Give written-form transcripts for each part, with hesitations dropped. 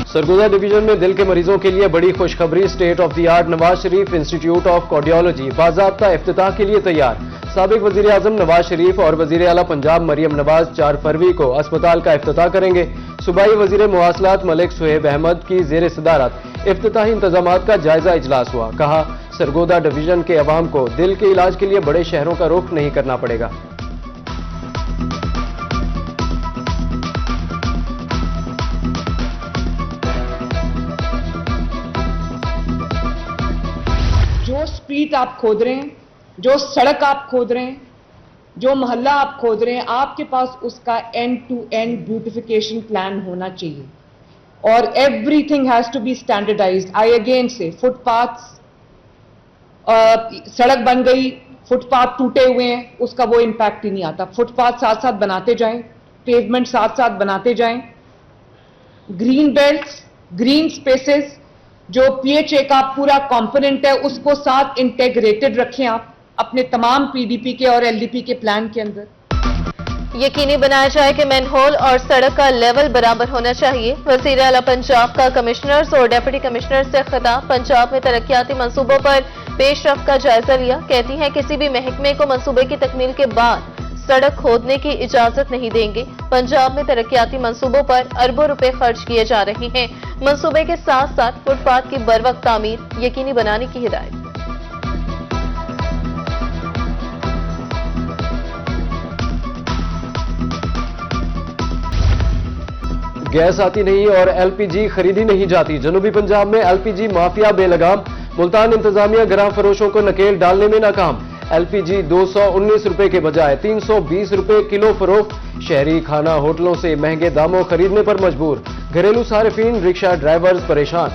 Sargodha division में दिल के मरीजों के लिए बड़ी खुशखबरी। State of the art Nawaz Sharif institute of cardiology बाज़ाब्ता इफ्तिताह के लिए तैयार। साबिक वजीर आजम नवाज शरीफ और वजीर आला पंजाब मरियम नवाज 4 फरवरी को अस्पताल का इफ्तिताह करेंगे। सूबाई वजीर मवासलात मलिक सुहेब अहमद की जेर सदारत इफ्तिताही इंतजामात का जायजा इजलास हुआ। कहा, सरगोदा डिवीजन के अवाम को दिल के इलाज के लिए बड़े शहरों का रुख नहीं करना पड़ेगा। जो स्ट्रीट आप खोद रहे हैं, जो सड़क आप खोद रहे हैं, जो मोहल्ला आप खोद रहे हैं, आपके पास उसका end to end beautification plan होना चाहिए और everything has to be standardized. I again से फुटपाथ्स, सड़क बन गई, फुटपाथ टूटे हुए हैं, उसका वो इम्पैक्ट ही नहीं आता। फुटपाथ साथ साथ बनाते जाएं, पेवमेंट साथ साथ बनाते जाएं, ग्रीन बेल्ट्स, ग्रीन स्पेसेस, जो PHA का पूरा कंपोनेंट है उसको साथ इंटेग्रेटेड रखें आप अपने तमाम PDP के और LDP के प्लान के अंदर। यकीनी बनाया जाए कि मैनहोल और सड़क का लेवल बराबर होना चाहिए। वज़ीर आला पंजाब का कमिश्नर्स और डिप्टी कमिश्नर से खिताब। पंजाब में तरक्याती मंसूबों पर पेशरफ्त का जायजा लिया। कहती हैं किसी भी महकमे को मंसूबे की तकमील के बाद सड़क खोदने की इजाजत नहीं देंगे। पंजाब में तरक्याती मंसूबों पर अरबों रुपए खर्च किए जा रहे हैं। मंसूबे के साथ साथ फुटपाथ की बरवक्त तामीर यकीनी बनाने की हिदायत। गैस आती नहीं और LPG खरीदी नहीं जाती। जनूबी पंजाब में LPG माफिया बेलगाम। मुल्तान इंतजामिया ग्राम फरोशों को नकेल डालने में नाकाम। LPG 219 रुपए के बजाय 320 रुपए किलो फरोख्त। शहरी खाना होटलों से महंगे दामों खरीदने पर मजबूर। घरेलू सारिफीन, रिक्शा ड्राइवर्स परेशान।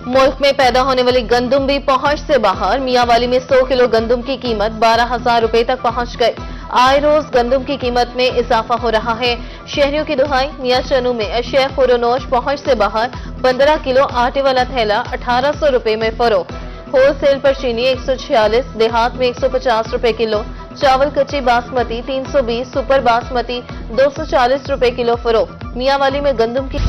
मुल्क में पैदा होने वाली गंदम भी पहुंच से बाहर। मियांवाली में 100 किलो गंदम की कीमत 12,000 रुपए तक पहुंच गई। आए रोज गंदम की कीमत में इजाफा हो रहा है। शहरियों की दुहाई। मियां चनू में शेख खुरोनोश पहुंच से बाहर। 15 किलो आटे वाला थैला 1800 रुपए में फरोख्त। होलसेल पर चीनी 146, देहात में 150 रुपए किलो। चावल कच्ची बासमती 320, सुपर बासमती 240 रुपए किलो फरोख्त। मियांवाली में गंदम की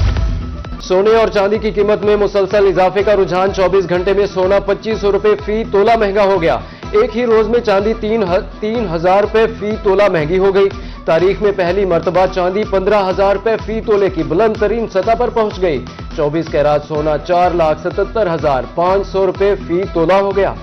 सोने और चांदी की कीमत में मुसलसल इजाफे का रुझान। 24 घंटे में सोना 2500 रुपए फी तोला महंगा हो गया। एक ही रोज में चांदी 3,000 रुपए फी तोला महंगी हो गई। तारीख में पहली मर्तबा चांदी 15,000 रुपए फी तोले की बुलंद तरीन सतह पर पहुंच गई। 24 कैरात सोना 4,77,500 रुपए फी तोला हो गया।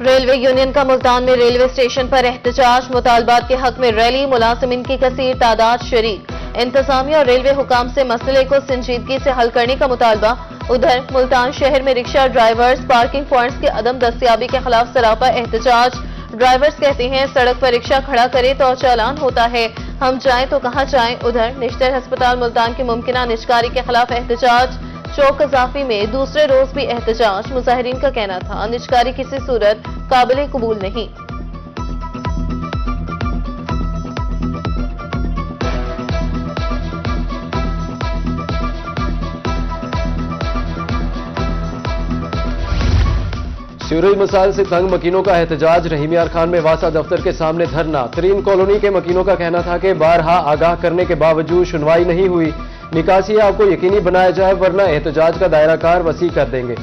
रेलवे यूनियन का मुल्तान में रेलवे स्टेशन पर एहतजाज। मुतालबात के हक में रैली। मुलाजिमिन की कसीर तादाद शरीक। इंतजामिया और रेलवे हुकाम से मसले को संजीदगी से हल करने का मुतालबा। उधर मुल्तान शहर में रिक्शा ड्राइवर्स पार्किंग पॉइंट्स के अदम दस्तयाबी के खिलाफ सरापा एहतजाज। ड्राइवर्स कहते हैं सड़क पर रिक्शा खड़ा करे तो चालान होता है, हम जाएं तो कहां जाएं। उधर निश्तर अस्पताल मुल्तान की मुमकिना निजकारी के खिलाफ एहतजाज। चौक कजाफी में दूसरे रोज भी एहतजाज। मुजाहिरीन का कहना था निजकारी किसी सूरत काबिल कबूल नहीं। सीवरेज मसाइल से तंग मकीनों का एहतजाज। रहीमियार खान में वासा दफ्तर के सामने धरना। तरीन कॉलोनी के मकीनों का कहना था कि बारहा आगाह करने के बावजूद सुनवाई नहीं हुई। निकासी आपको यकीनी बनाया जाए वरना एहतजाज का दायरा कार वसी कर देंगे।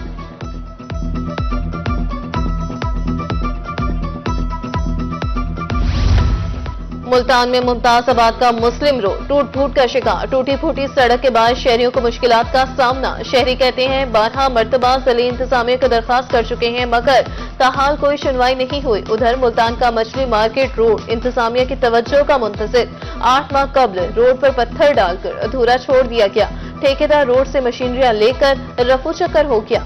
मुल्तान में मुमताजाबाद का मुस्लिम रोड टूट फूट का शिकार। टूटी फूटी सड़क के बाद शहरियों को मुश्किलात का सामना। शहरी कहते हैं 12 मरतबा ज़िले इंतजामिया को दरखास्त कर चुके हैं मगर ताहाल कोई सुनवाई नहीं हुई। उधर मुल्तान का मछली मार्केट रोड इंतजामिया की तवज्जो का मुंतज़िर। 8 माह कबल रोड पर पत्थर डालकर अधूरा छोड़ दिया गया। ठेकेदार रोड से मशीनरियां लेकर रफू चक्कर हो गया।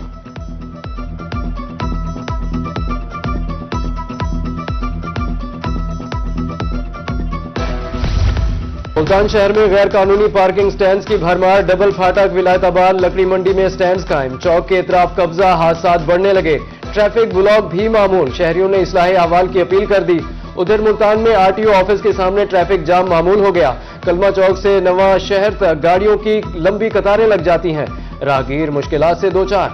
मुल्तान शहर में गैर कानूनी पार्किंग स्टैंड की भरमार। डबल फाटक, विलायताबाद, लकड़ी मंडी में स्टैंड कायम। चौक के इतराफ कब्जा, हादसा बढ़ने लगे। ट्रैफिक ब्लॉक भी मामूल। शहरियों ने इस्लाह अहवाल की अपील कर दी। उधर मुल्तान में RTO ऑफिस के सामने ट्रैफिक जाम मामूल हो गया। कलमा चौक से नवा शहर तक गाड़ियों की लंबी कतारें लग जाती हैं। राहगीर मुश्किलात से दो चार।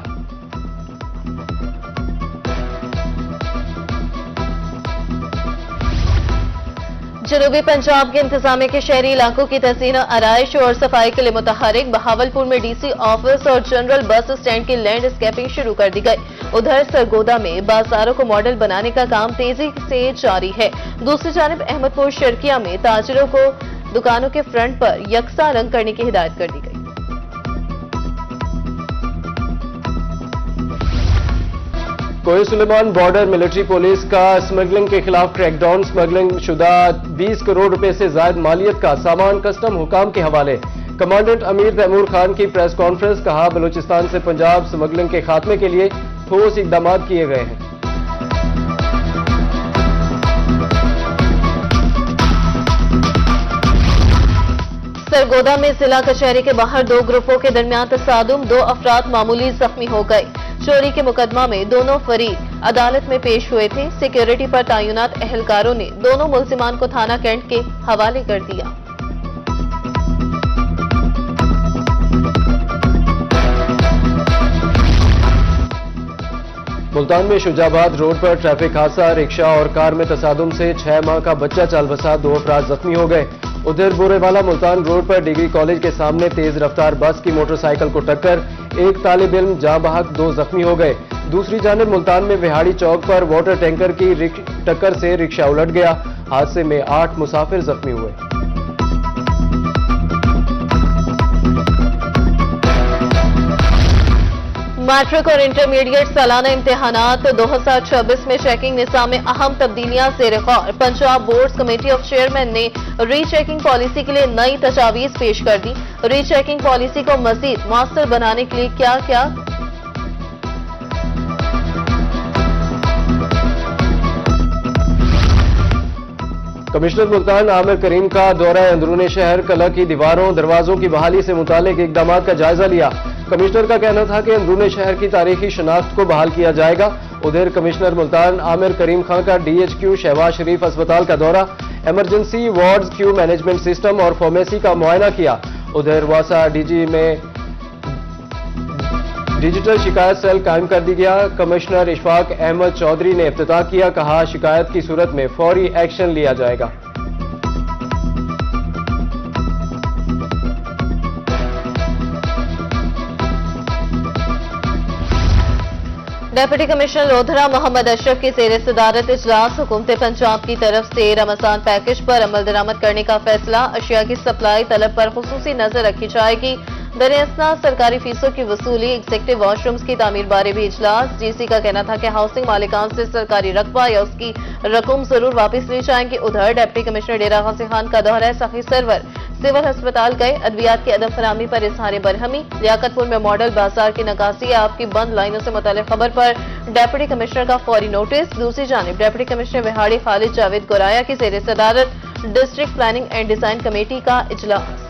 जनूबी पंजाब के इंतजामिया के शहरी इलाकों की तहसीन आराइश और सफाई के लिए मुतहरिक बहावलपुर में डीसी ऑफिस और जनरल बस स्टैंड की लैंडस्केपिंग शुरू कर दी गई। उधर सरगोदा में बाजारों को मॉडल बनाने का काम तेजी से जारी है। दूसरी जानिब अहमदपुर शर्किया में ताजिरों को दुकानों के फ्रंट पर यकसा रंग करने की हिदायत कर दी गई। कोहे सुलेमान बॉर्डर मिलिट्री पुलिस का स्मगलिंग के खिलाफ क्रैकडाउन। स्मगलिंग शुदा 20 करोड़ रुपए से ज्यादा मालियत का सामान कस्टम हुकाम के हवाले। कमांडेंट अमीर तैमूर खान की प्रेस कॉन्फ्रेंस। कहा, बलूचिस्तान से पंजाब स्मगलिंग के खात्मे के लिए ठोस इकदाम किए गए हैं। सरगोदा में जिला कचहरी के बाहर दो ग्रुपों के दरमियान तसादुम, 2 अफराद मामूली जख्मी हो गए। चोरी के मुकदमा में दोनों फरीक अदालत में पेश हुए थे। सिक्योरिटी पर तैनात एहलकारों ने दोनों मुल्जिमान को थाना कैंट के हवाले कर दिया। मुल्तान में शुजाबाद रोड पर ट्रैफिक हादसा। रिक्शा और कार में तसादुम से 6 माह का बच्चा चल बसा। 2 अफराद जख्मी हो गए। उधर बोरेवाला मुल्तान रोड पर डिग्री कॉलेज के सामने तेज रफ्तार बस की मोटरसाइकिल को टक्कर। 1 तालिब इल्म जाँ बहक, 2 जख्मी हो गए। दूसरी जानिब मुल्तान में विहाड़ी चौक पर वाटर टैंकर की टक्कर से रिक्शा उलट गया। हादसे में 8 मुसाफिर जख्मी हुए। मैट्रिक और इंटरमीडिएट सालाना इम्तिहानात 2026 में चेकिंग निज़ाम में अहम तब्दीलियां ज़ेर गौर। Punjab board committee of chairman ने रीचेकिंग पॉलिसी के लिए नई तजावीज़ पेश कर दी। रीचेकिंग पॉलिसी को मजीद मौसर बनाने के लिए क्या क्या कमिश्नर मुल्तान आमिर करीम का दौरा अंदरूनी शहर। कला की दीवारों दरवाजों की बहाली से मुतालिक इकदाम का जायजा लिया। कमिश्नर का कहना था कि अंदरूनी शहर की तारीखी शनाख्त को बहाल किया जाएगा। उधर कमिश्नर मुल्तान आमिर करीम खान का DHQ शहबाज शरीफ अस्पताल का दौरा। Emergency wards, queue management system और फार्मेसी का मुआयना किया। उधर वासा DG में डिजिटल शिकायत सेल कायम कर दी गया। कमिश्नर इशफाक अहमद चौधरी ने इफ्तिताह किया। कहा, शिकायत की सूरत में फौरी एक्शन लिया जाएगा। डिप्टी कमिश्नर लोधरा मोहम्मद अशरफ की ज़ेर सदारत इजलास। हुकूमत पंजाब की तरफ से रमजान पैकेज पर अमल दरामद करने का फैसला। अशिया की सप्लाई तलब पर खुसूसी नजर रखी जाएगी। दरअसल सरकारी फीसों की वसूली, एग्जीक्यूटिव वॉशरूम्स की तामीर बारे भी इजलास। DC का कहना था कि हाउसिंग मालिकान से सरकारी रकबा या उसकी रकम जरूर वापस ली जाएंगी। उधर डिप्टी कमिश्नर डेरा गाजी खान का दौरा। सखी सरवर सिविल अस्पताल गए। अद्वियात की अदम फरामी पर इजहार बरहमी। लियाकतपुर में मॉडल बाजार की नकासी आपकी बंद लाइनों से मुताल्लिक खबर पर डिप्टी कमिश्नर का फौरी नोटिस। दूसरी जानिब डिप्टी कमिश्नर विहाड़ी खालिद जावेद गोराया की ज़ेर सदारत district planning and design committee का इजलास।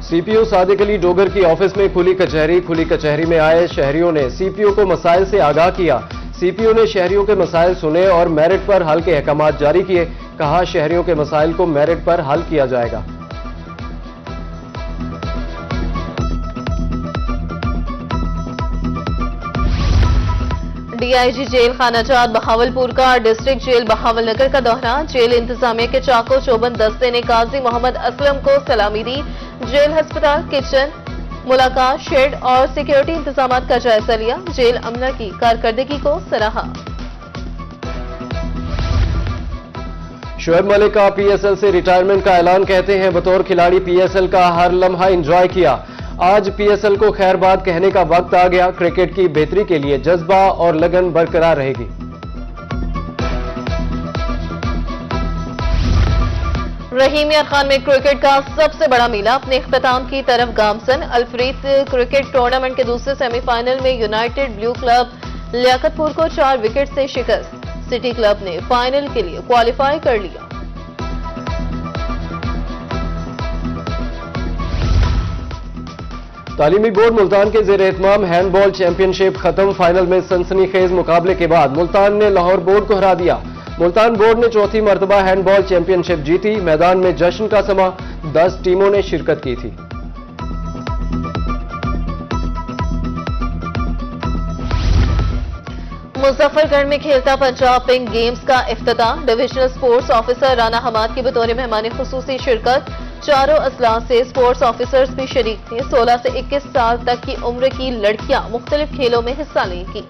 CPO सादिक अली डोगर की ऑफिस में खुली कचहरी में आए शहरियों ने CPO को मसाइल से आगाह किया। CPO ने शहरियों के मसाइल सुने और मेरिट पर हल के अहकामात जारी किए। कहा, शहरियों के मसाइल को मेरिट पर हल किया जाएगा। DIG जेल खानाजात बहावलपुर का डिस्ट्रिक्ट जेल बहावलनगर का दौरा। जेल इंतजामिया के चाको चौबंद दस्ते ने काजी मोहम्मद असलम को सलामी दी। जेल अस्पताल, किचन, मुलाकात, शेड और सिक्योरिटी इंतजाम का जायजा लिया। जेल अमला की कारकर्दगी को सराहा। शुएब मलिक का PSL से रिटायरमेंट का ऐलान। कहते हैं, बतौर खिलाड़ी PSL का हर लम्हा एंजॉय किया। आज PSL को खैरबाद कहने का वक्त आ गया। क्रिकेट की बेहतरी के लिए जज्बा और लगन बरकरार रहेगी। रहीम यार खान में क्रिकेट का सबसे बड़ा मेला अपने इख्तिताम की तरफ गामसन। अल्फ्रीद क्रिकेट टूर्नामेंट के दूसरे सेमीफाइनल में यूनाइटेड ब्लू क्लब लियाकतपुर को 4 विकेट से शिकस्त। सिटी क्लब ने फाइनल के लिए क्वालिफाई कर लिया। तालीमी बोर्ड मुल्तान के जेर एहतमाम हैंडबॉल चैंपियनशिप खत्म। फाइनल में सनसनीखेज मुकाबले के बाद मुल्तान ने लाहौर बोर्ड को हरा दिया। मुल्तान बोर्ड ने चौथी मर्तबा हैंडबॉल चैंपियनशिप जीती। मैदान में जश्न का समा, 10 टीमों ने शिरकत की थी। मुजफ्फरगढ़ में खेलता पंजाब पिंक गेम्स का इफ्तिताह। Divisional sports officer Rana Hamad की बतौर मेहमान खुसूसी शिरकत। चारों अजला से स्पोर्ट्स ऑफिसर्स भी शरीक थे। 16 से 21 साल तक की उम्र की लड़कियां मुख्तलिफ खेलों में हिस्सा लेंगी।